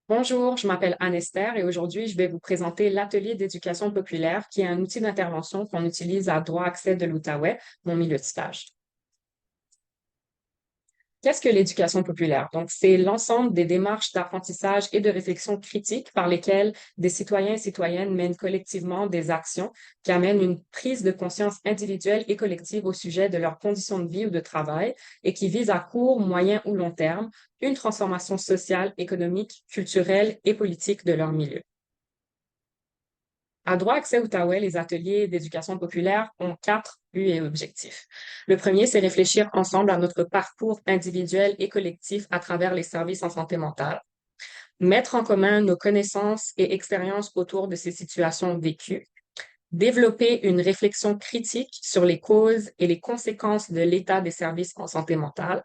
Bonjour, je m'appelle Anne-Esther et aujourd'hui, je vais vous présenter l'atelier d'éducation populaire, qui est un outil d'intervention qu'on utilise à Droit Accès de l'Outaouais, mon milieu de stage. Qu'est-ce que l'éducation populaire? Donc, c'est l'ensemble des démarches d'apprentissage et de réflexion critique par lesquelles des citoyens et citoyennes mènent collectivement des actions qui amènent une prise de conscience individuelle et collective au sujet de leurs conditions de vie ou de travail et qui visent à court, moyen ou long terme une transformation sociale, économique, culturelle et politique de leur milieu. À Droit Accès Outaouais, les ateliers d'éducation populaire ont quatre buts et objectifs. Le premier, c'est réfléchir ensemble à notre parcours individuel et collectif à travers les services en santé mentale, mettre en commun nos connaissances et expériences autour de ces situations vécues, développer une réflexion critique sur les causes et les conséquences de l'état des services en santé mentale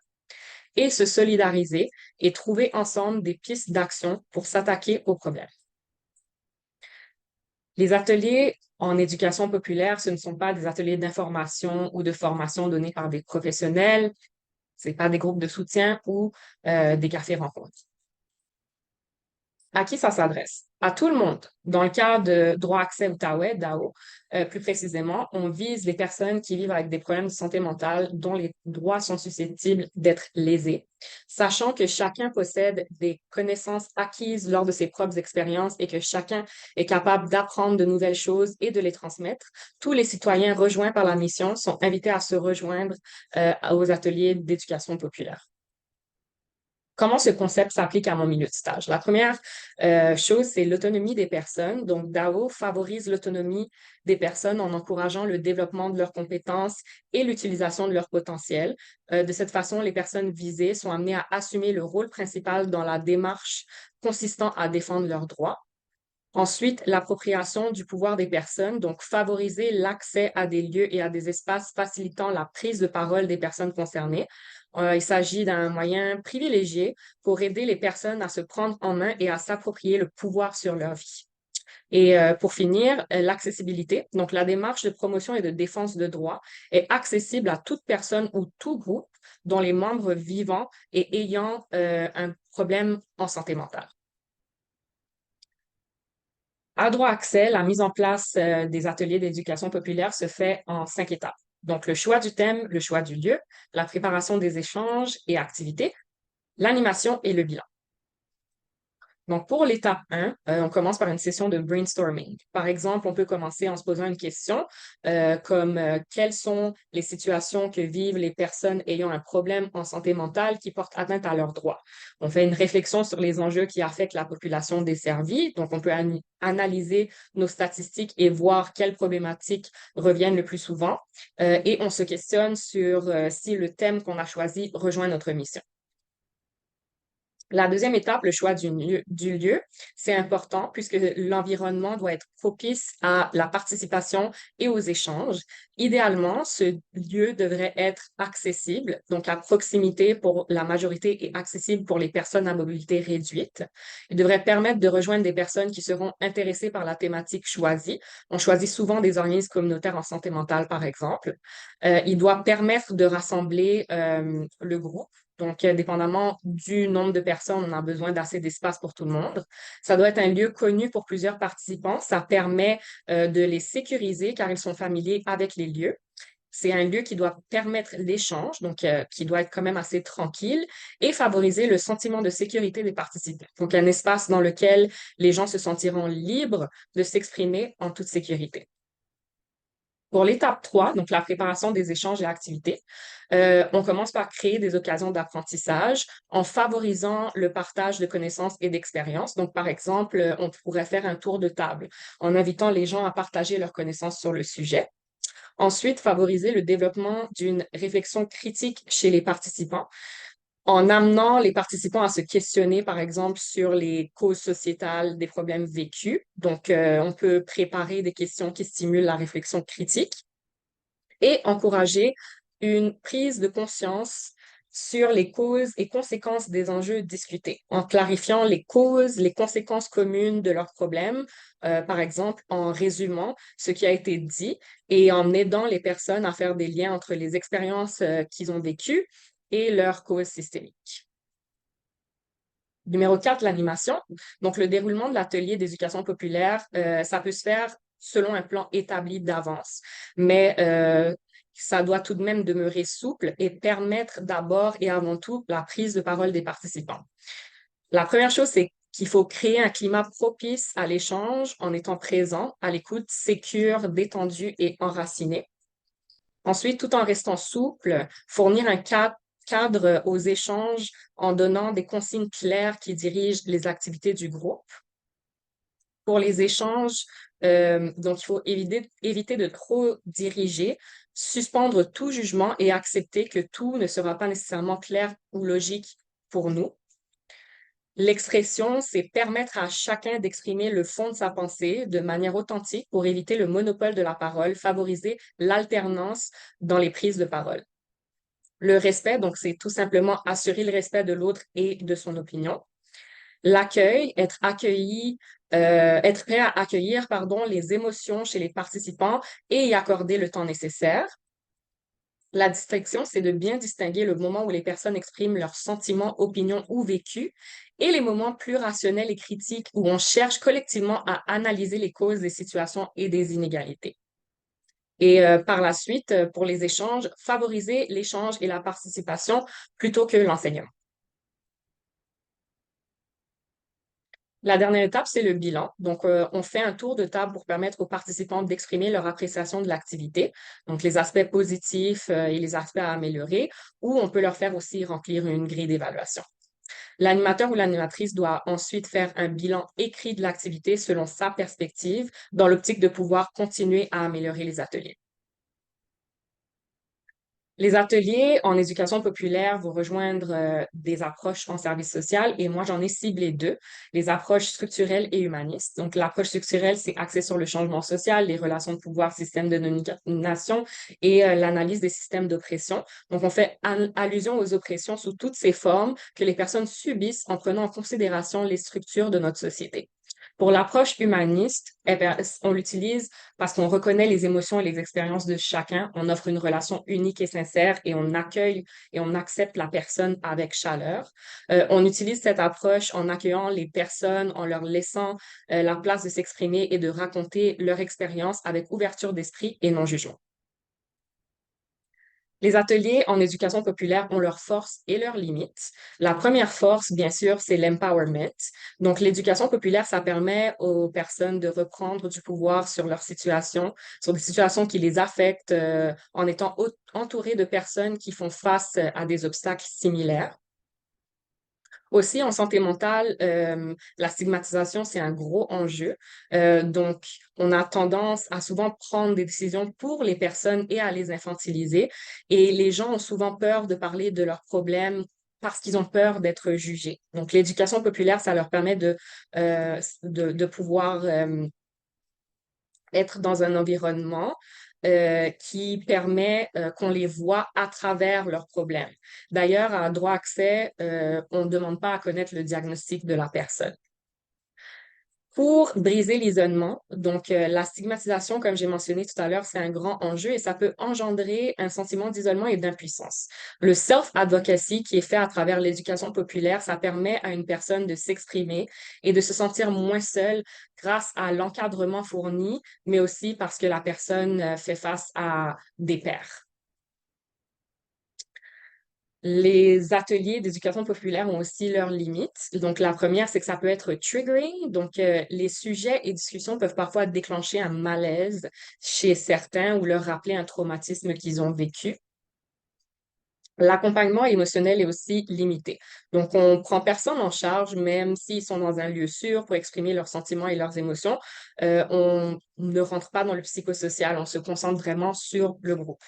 et se solidariser et trouver ensemble des pistes d'action pour s'attaquer aux problèmes. Les ateliers en éducation populaire, ce ne sont pas des ateliers d'information ou de formation donnés par des professionnels, c'est pas des groupes de soutien ou des cafés-rencontres. À qui ça s'adresse? À tout le monde. Dans le cas de Droit Accès Outaouais, DAO, plus précisément, on vise les personnes qui vivent avec des problèmes de santé mentale dont les droits sont susceptibles d'être lésés, sachant que chacun possède des connaissances acquises lors de ses propres expériences et que chacun est capable d'apprendre de nouvelles choses et de les transmettre. Tous les citoyens rejoints par la mission sont invités à se rejoindre aux ateliers d'éducation populaire. Comment ce concept s'applique à mon milieu de stage? La première chose, c'est l'autonomie des personnes. Donc, DAO favorise l'autonomie des personnes en encourageant le développement de leurs compétences et l'utilisation de leur potentiel. De cette façon, les personnes visées sont amenées à assumer le rôle principal dans la démarche consistant à défendre leurs droits. Ensuite, l'appropriation du pouvoir des personnes, donc favoriser l'accès à des lieux et à des espaces facilitant la prise de parole des personnes concernées. Il s'agit d'un moyen privilégié pour aider les personnes à se prendre en main et à s'approprier le pouvoir sur leur vie. Et pour finir, l'accessibilité. Donc, la démarche de promotion et de défense de droits est accessible à toute personne ou tout groupe dont les membres vivant et ayant un problème en santé mentale. À Droit Accès, la mise en place des ateliers d'éducation populaire se fait en 5 étapes. Donc, le choix du thème, le choix du lieu, la préparation des échanges et activités, l'animation et le bilan. Donc, pour l'étape 1, on commence par une session de brainstorming. Par exemple, on peut commencer en se posant une question comme quelles sont les situations que vivent les personnes ayant un problème en santé mentale qui portent atteinte à leurs droits. On fait une réflexion sur les enjeux qui affectent la population desservie. Donc, on peut analyser nos statistiques et voir quelles problématiques reviennent le plus souvent. Et on se questionne sur si le thème qu'on a choisi rejoint notre mission. La deuxième étape, le choix du lieu, c'est important puisque l'environnement doit être propice à la participation et aux échanges. Idéalement, ce lieu devrait être accessible, donc à proximité pour la majorité et accessible pour les personnes à mobilité réduite. Il devrait permettre de rejoindre des personnes qui seront intéressées par la thématique choisie. On choisit souvent des organismes communautaires en santé mentale, par exemple. Il doit permettre de rassembler le groupe. Donc, dépendamment du nombre de personnes, on a besoin d'assez d'espace pour tout le monde. Ça doit être un lieu connu pour plusieurs participants. Ça permet de les sécuriser car ils sont familiers avec les lieux. C'est un lieu qui doit permettre l'échange, donc qui doit être quand même assez tranquille et favoriser le sentiment de sécurité des participants. Donc, un espace dans lequel les gens se sentiront libres de s'exprimer en toute sécurité. Pour l'étape 3, donc la préparation des échanges et activités, on commence par créer des occasions d'apprentissage en favorisant le partage de connaissances et d'expériences. Donc, par exemple, on pourrait faire un tour de table en invitant les gens à partager leurs connaissances sur le sujet. Ensuite, favoriser le développement d'une réflexion critique chez les participants en amenant les participants à se questionner, par exemple, sur les causes sociétales des problèmes vécus. Donc, on peut préparer des questions qui stimulent la réflexion critique et encourager une prise de conscience sur les causes et conséquences des enjeux discutés, en clarifiant les causes, les conséquences communes de leurs problèmes, par exemple en résumant ce qui a été dit et en aidant les personnes à faire des liens entre les expériences qu'ils ont vécues et leurs causes systémiques. Numéro 4, l'animation. Donc, le déroulement de l'atelier d'éducation populaire, ça peut se faire selon un plan établi d'avance, mais ça doit tout de même demeurer souple et permettre d'abord et avant tout la prise de parole des participants. La première chose, c'est qu'il faut créer un climat propice à l'échange en étant présent, à l'écoute, sécure, détendu et enraciné. Ensuite, tout en restant souple, fournir un cadre aux échanges en donnant des consignes claires qui dirigent les activités du groupe. Pour les échanges, donc il faut éviter de trop diriger, suspendre tout jugement et accepter que tout ne sera pas nécessairement clair ou logique pour nous. L'expression, c'est permettre à chacun d'exprimer le fond de sa pensée de manière authentique pour éviter le monopole de la parole, favoriser l'alternance dans les prises de parole. Le respect, donc c'est tout simplement assurer le respect de l'autre et de son opinion. L'accueil, être prêt à accueillir, pardon, les émotions chez les participants et y accorder le temps nécessaire. La distinction, c'est de bien distinguer le moment où les personnes expriment leurs sentiments, opinions ou vécus et les moments plus rationnels et critiques où on cherche collectivement à analyser les causes des situations et des inégalités. Et par la suite, pour les échanges, favoriser l'échange et la participation plutôt que l'enseignement. La dernière étape, c'est le bilan. Donc, on fait un tour de table pour permettre aux participants d'exprimer leur appréciation de l'activité, donc les aspects positifs et les aspects à améliorer, ou on peut leur faire aussi remplir une grille d'évaluation. L'animateur ou l'animatrice doit ensuite faire un bilan écrit de l'activité selon sa perspective, dans l'optique de pouvoir continuer à améliorer les ateliers. Les ateliers en éducation populaire vont rejoindre des approches en service social et moi, j'en ai ciblé deux, les approches structurelles et humanistes. Donc, l'approche structurelle, c'est axé sur le changement social, les relations de pouvoir, système de domination et l'analyse des systèmes d'oppression. Donc, on fait allusion aux oppressions sous toutes ces formes que les personnes subissent en prenant en considération les structures de notre société. Pour l'approche humaniste, eh bien, on l'utilise parce qu'on reconnaît les émotions et les expériences de chacun, on offre une relation unique et sincère et on accueille et on accepte la personne avec chaleur. On utilise cette approche en accueillant les personnes, en leur laissant la place de s'exprimer et de raconter leur expérience avec ouverture d'esprit et non jugement. Les ateliers en éducation populaire ont leurs forces et leurs limites. La première force, bien sûr, c'est l'empowerment. Donc, l'éducation populaire, ça permet aux personnes de reprendre du pouvoir sur leur situation, sur des situations qui les affectent, en étant entourées de personnes qui font face à des obstacles similaires. Aussi, en santé mentale, la stigmatisation, c'est un gros enjeu. Donc, on a tendance à souvent prendre des décisions pour les personnes et à les infantiliser. Et les gens ont souvent peur de parler de leurs problèmes parce qu'ils ont peur d'être jugés. Donc, l'éducation populaire, ça leur permet de pouvoir être dans un environnement qui permet qu'on les voit à travers leurs problèmes. D'ailleurs, à droit accès, on ne demande pas à connaître le diagnostic de la personne. Pour briser l'isolement, donc la stigmatisation, comme j'ai mentionné tout à l'heure, c'est un grand enjeu et ça peut engendrer un sentiment d'isolement et d'impuissance. Le self-advocacy qui est fait à travers l'éducation populaire, ça permet à une personne de s'exprimer et de se sentir moins seule grâce à l'encadrement fourni, mais aussi parce que la personne fait face à des pairs. Les ateliers d'éducation populaire ont aussi leurs limites. Donc, la première, c'est que ça peut être triggering. Donc, les sujets et discussions peuvent parfois déclencher un malaise chez certains ou leur rappeler un traumatisme qu'ils ont vécu. L'accompagnement émotionnel est aussi limité. Donc, on prend personne en charge, même s'ils sont dans un lieu sûr pour exprimer leurs sentiments et leurs émotions. On ne rentre pas dans le psychosocial, on se concentre vraiment sur le groupe.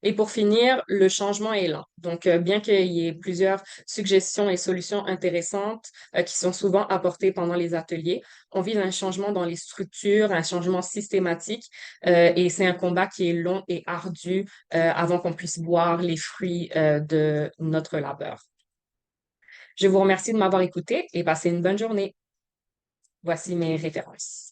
Et pour finir, le changement est lent. Donc, bien qu'il y ait plusieurs suggestions et solutions intéressantes qui sont souvent apportées pendant les ateliers, on vise un changement dans les structures, un changement systématique, et c'est un combat qui est long et ardu avant qu'on puisse voir les fruits de notre labeur. Je vous remercie de m'avoir écouté et passez une bonne journée. Voici mes références.